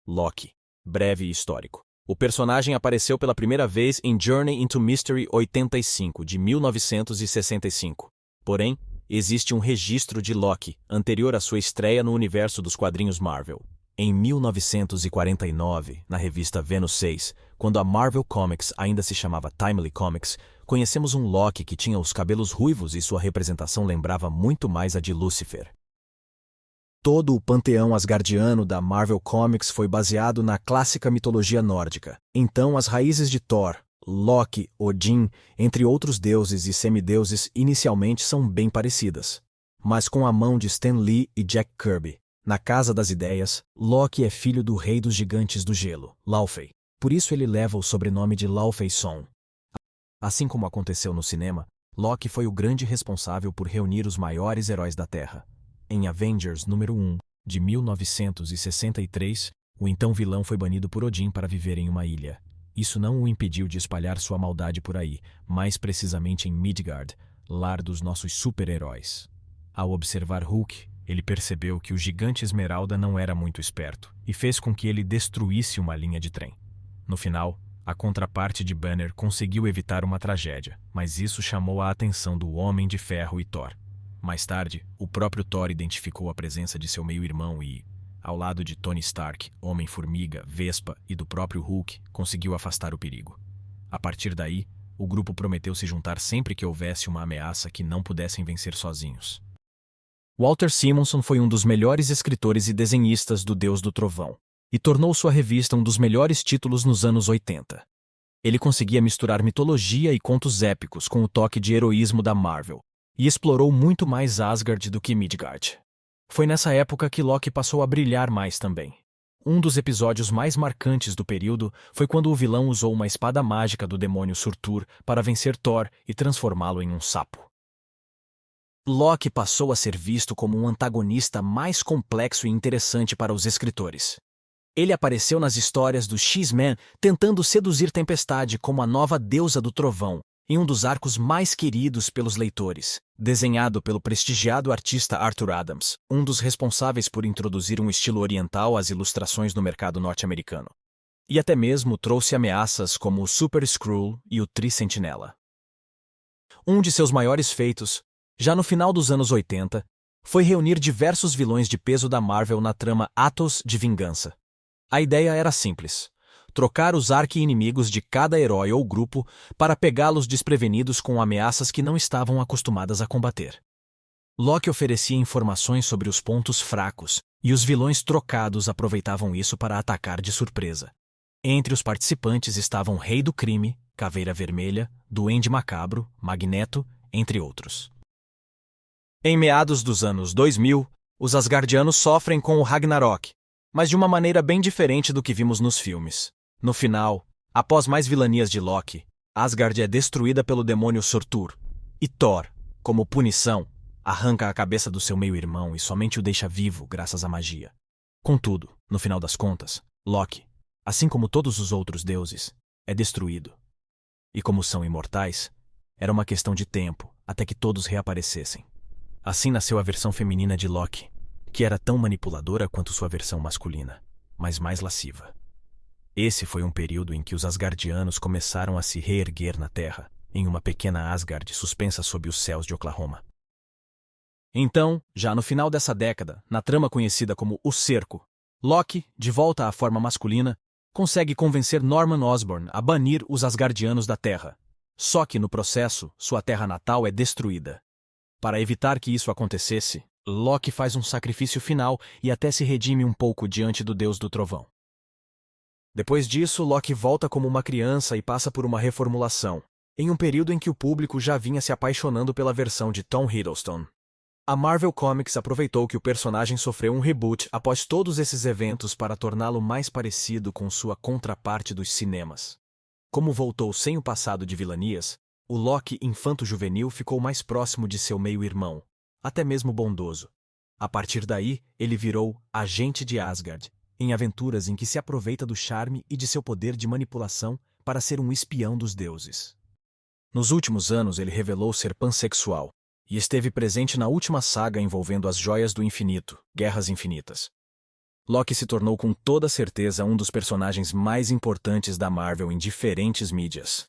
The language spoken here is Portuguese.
Loki. Breve e histórico. O personagem apareceu pela primeira vez em Journey into Mystery 85, de 1965. Porém, existe um registro de Loki, anterior à sua estreia no universo dos quadrinhos Marvel. Em 1949, na revista Venus 6, quando a Marvel Comics ainda se chamava Timely Comics, conhecemos um Loki que tinha os cabelos ruivos e sua representação lembrava muito mais a de Lúcifer. Todo o panteão asgardiano da Marvel Comics foi baseado na clássica mitologia nórdica. Então, as raízes de Thor, Loki, Odin, entre outros deuses e semideuses, inicialmente são bem parecidas. Mas com a mão de Stan Lee e Jack Kirby, na Casa das Ideias, Loki é filho do rei dos gigantes do gelo, Laufey. Por isso ele leva o sobrenome de Laufey-son. Assim como aconteceu no cinema, Loki foi o grande responsável por reunir os maiores heróis da Terra. Em Avengers número 1, de 1963, o então vilão foi banido por Odin para viver em uma ilha. Isso não o impediu de espalhar sua maldade por aí, mais precisamente em Midgard, lar dos nossos super-heróis. Ao observar Hulk, ele percebeu que o gigante Esmeralda não era muito esperto e fez com que ele destruísse uma linha de trem. No final, a contraparte de Banner conseguiu evitar uma tragédia, mas isso chamou a atenção do Homem de Ferro e Thor. Mais tarde, o próprio Thor identificou a presença de seu meio-irmão e, ao lado de Tony Stark, Homem-Formiga, Vespa e do próprio Hulk, conseguiu afastar o perigo. A partir daí, o grupo prometeu se juntar sempre que houvesse uma ameaça que não pudessem vencer sozinhos. Walter Simonson foi um dos melhores escritores e desenhistas do Deus do Trovão, e tornou sua revista um dos melhores títulos nos anos 80. Ele conseguia misturar mitologia e contos épicos com o toque de heroísmo da Marvel, e explorou muito mais Asgard do que Midgard. Foi nessa época que Loki passou a brilhar mais também. Um dos episódios mais marcantes do período foi quando o vilão usou uma espada mágica do demônio Surtur para vencer Thor e transformá-lo em um sapo. Loki passou a ser visto como um antagonista mais complexo e interessante para os escritores. Ele apareceu nas histórias do X-Men tentando seduzir Tempestade como a nova deusa do trovão, em um dos arcos mais queridos pelos leitores, desenhado pelo prestigiado artista Arthur Adams, um dos responsáveis por introduzir um estilo oriental às ilustrações no mercado norte-americano. E até mesmo trouxe ameaças como o Super Skrull e o Tri-Sentinela. Um de seus maiores feitos, já no final dos anos 80, foi reunir diversos vilões de peso da Marvel na trama Atos de Vingança. A ideia era simples: trocar os arqui-inimigos de cada herói ou grupo para pegá-los desprevenidos com ameaças que não estavam acostumadas a combater. Loki oferecia informações sobre os pontos fracos, e os vilões trocados aproveitavam isso para atacar de surpresa. Entre os participantes estavam Rei do Crime, Caveira Vermelha, Duende Macabro, Magneto, entre outros. Em meados dos anos 2000, os Asgardianos sofrem com o Ragnarok, mas de uma maneira bem diferente do que vimos nos filmes. No final, após mais vilanias de Loki, Asgard é destruída pelo demônio Surtur, e Thor, como punição, arranca a cabeça do seu meio-irmão e somente o deixa vivo graças à magia. Contudo, no final das contas, Loki, assim como todos os outros deuses, é destruído. E como são imortais, era uma questão de tempo até que todos reaparecessem. Assim nasceu a versão feminina de Loki, que era tão manipuladora quanto sua versão masculina, mas mais lasciva. Esse foi um período em que os Asgardianos começaram a se reerguer na Terra, em uma pequena Asgard suspensa sob os céus de Oklahoma. Então, já no final dessa década, na trama conhecida como O Cerco, Loki, de volta à forma masculina, consegue convencer Norman Osborn a banir os Asgardianos da Terra. Só que, no processo, sua terra natal é destruída. Para evitar que isso acontecesse, Loki faz um sacrifício final e até se redime um pouco diante do Deus do Trovão. Depois disso, Loki volta como uma criança e passa por uma reformulação, em um período em que o público já vinha se apaixonando pela versão de Tom Hiddleston. A Marvel Comics aproveitou que o personagem sofreu um reboot após todos esses eventos para torná-lo mais parecido com sua contraparte dos cinemas. Como voltou sem o passado de vilanias, o Loki infanto-juvenil ficou mais próximo de seu meio-irmão, até mesmo bondoso. A partir daí, ele virou agente de Asgard, em aventuras em que se aproveita do charme e de seu poder de manipulação para ser um espião dos deuses. Nos últimos anos, ele revelou ser pansexual, e esteve presente na última saga envolvendo as Joias do Infinito, Guerras Infinitas. Loki se tornou com toda certeza um dos personagens mais importantes da Marvel em diferentes mídias.